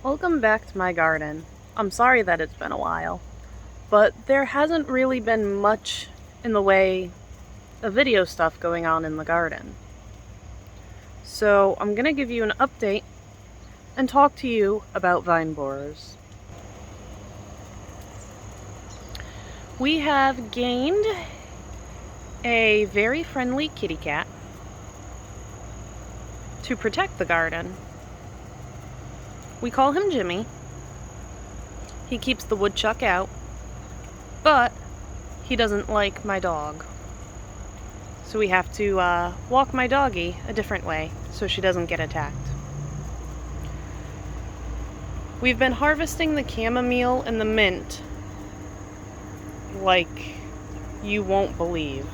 Welcome back to my garden. I'm sorry that it's been a while, but there hasn't really been much in the way of video stuff going on in the garden. So I'm going to give you an update and talk to you about vine borers. We have gained a very friendly kitty cat to protect the garden. We call him Jimmy. He keeps the woodchuck out, but he doesn't like my dog. So we have to walk my doggie a different way so she doesn't get attacked. We've been harvesting the chamomile and the mint like you won't believe.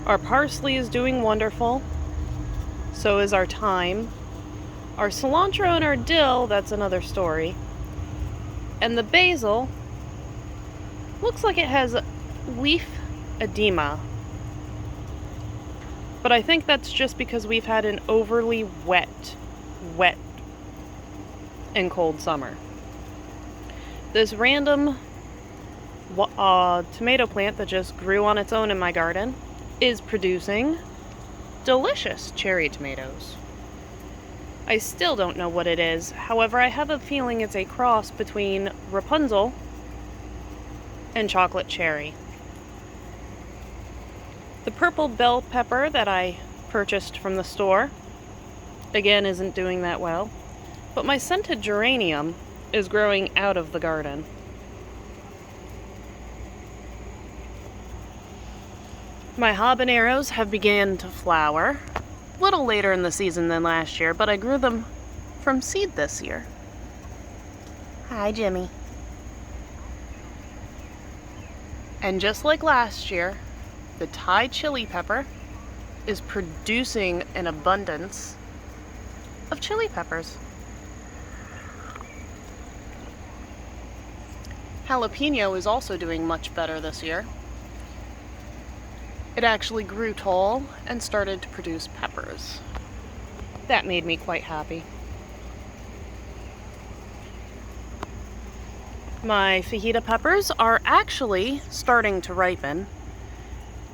Our parsley is doing wonderful. So is our thyme. Our cilantro and our dill, that's another story. And the basil looks like it has leaf edema. But I think that's just because we've had an overly wet and cold summer. This random tomato plant that just grew on its own in my garden is producing delicious cherry tomatoes. I still don't know what it is. However, I have a feeling it's a cross between Rapunzel and chocolate cherry. The purple bell pepper that I purchased from the store, again, isn't doing that well. But my scented geranium is growing out of the garden. My habaneros have begun to flower, a little later in the season than last year, but I grew them from seed this year. Hi, Jimmy. And just like last year, the Thai chili pepper is producing an abundance of chili peppers. Jalapeno is also doing much better this year. It actually grew tall and started to produce peppers. That made me quite happy. My fajita peppers are actually starting to ripen,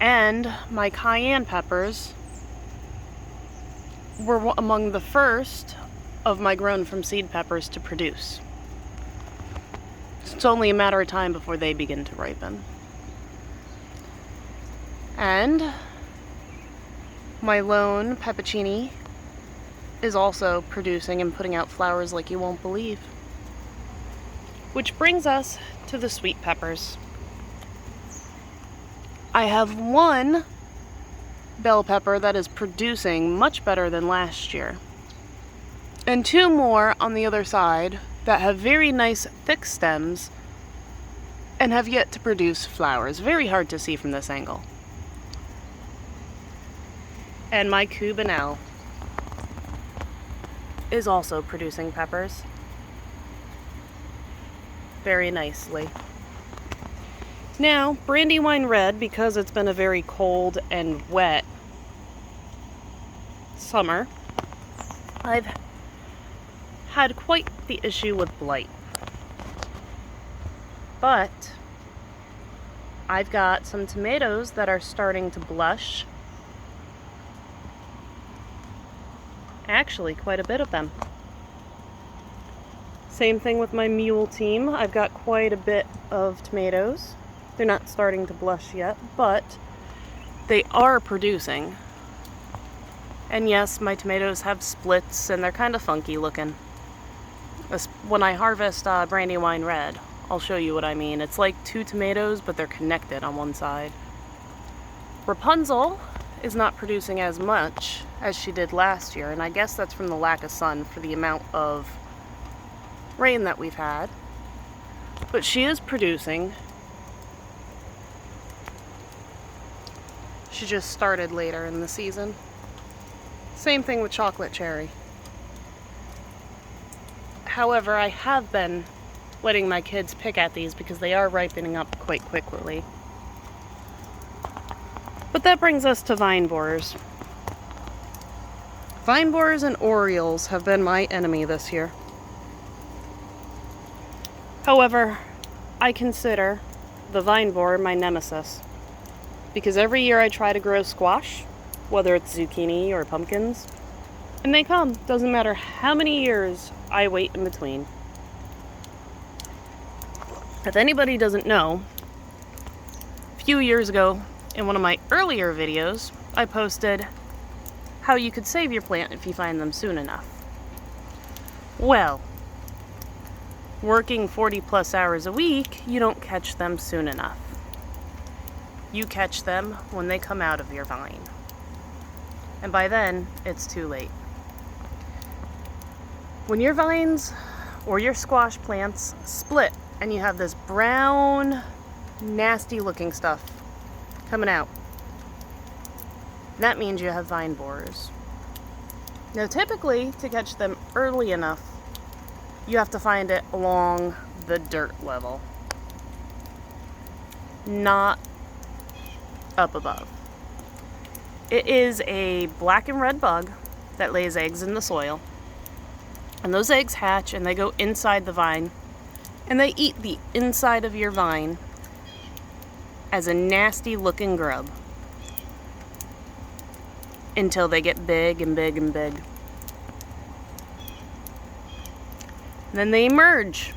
and my cayenne peppers were among the first of my grown from seed peppers to produce. It's only a matter of time before they begin to ripen. And my lone peppuccini is also producing and putting out flowers like you won't believe. Which brings us to the sweet peppers. I have one bell pepper that is producing much better than last year. And two more on the other side that have very nice thick stems and have yet to produce flowers. Very hard to see from this angle. And my Cubanelle is also producing peppers very nicely. Now, Brandywine Red, because it's been a very cold and wet summer, I've had quite the issue with blight. But I've got some tomatoes that are starting to blush. Actually, quite a bit of them. Same thing with my mule team. I've got quite a bit of tomatoes. They're not starting to blush yet, but they are producing. And yes, my tomatoes have splits and they're kind of funky looking. When I harvest Brandywine Red, I'll show you what I mean. It's like two tomatoes, but they're connected on one side. Rapunzel is not producing as much as she did last year, and I guess that's from the lack of sun for the amount of rain that we've had. But she is producing. She just started later in the season. Same thing with chocolate cherry. However, I have been letting my kids pick at these because they are ripening up quite quickly. But that brings us to vine borers. Vine borers and Oriels have been my enemy this year. However, I consider the vine borer my nemesis, because every year I try to grow squash, whether it's zucchini or pumpkins, and they come. Doesn't matter how many years I wait in between. If anybody doesn't know, a few years ago in one of my earlier videos, I posted how you could save your plant if you find them soon enough. Well, working 40 plus hours a week, you don't catch them soon enough. You catch them when they come out of your vine. And by then, it's too late. When your vines or your squash plants split and you have this brown, nasty looking stuff coming out, that means you have vine borers. Now typically, to catch them early enough, you have to find it along the dirt level, not up above. It is a black and red bug that lays eggs in the soil, and those eggs hatch and they go inside the vine, and they eat the inside of your vine as a nasty looking grub until they get big and big and big. Then they emerge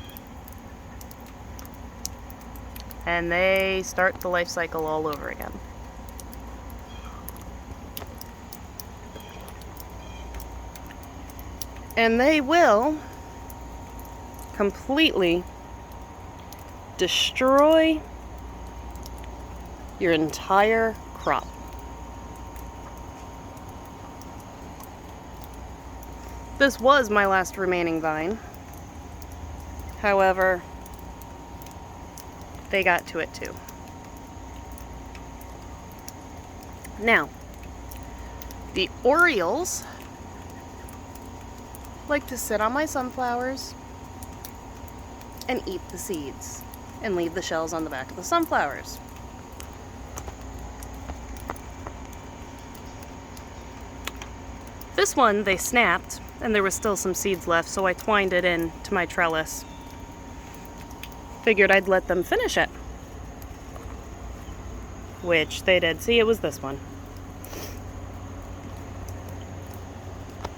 and they start the life cycle all over again. And they will completely destroy your entire crop. This was my last remaining vine. However, they got to it too. Now, the Oriels like to sit on my sunflowers and eat the seeds and leave the shells on the back of the sunflowers. This one they snapped and there was still some seeds left, so I twined it in to my trellis. Figured I'd let them finish it, which they did. See, it was this one.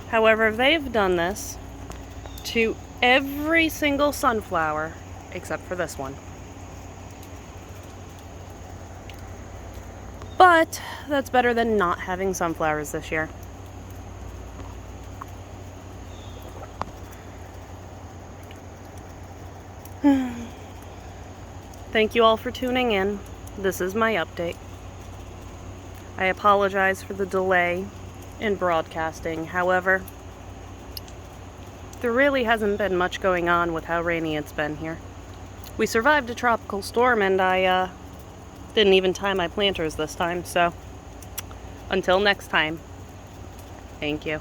However, they've done this to every single sunflower except for this one. But that's better than not having sunflowers this year. Thank you all for tuning in. This is my update. I apologize for the delay in broadcasting. However, there really hasn't been much going on with how rainy it's been here. We survived a tropical storm and I didn't even tie my planters this time, so until next time, thank you.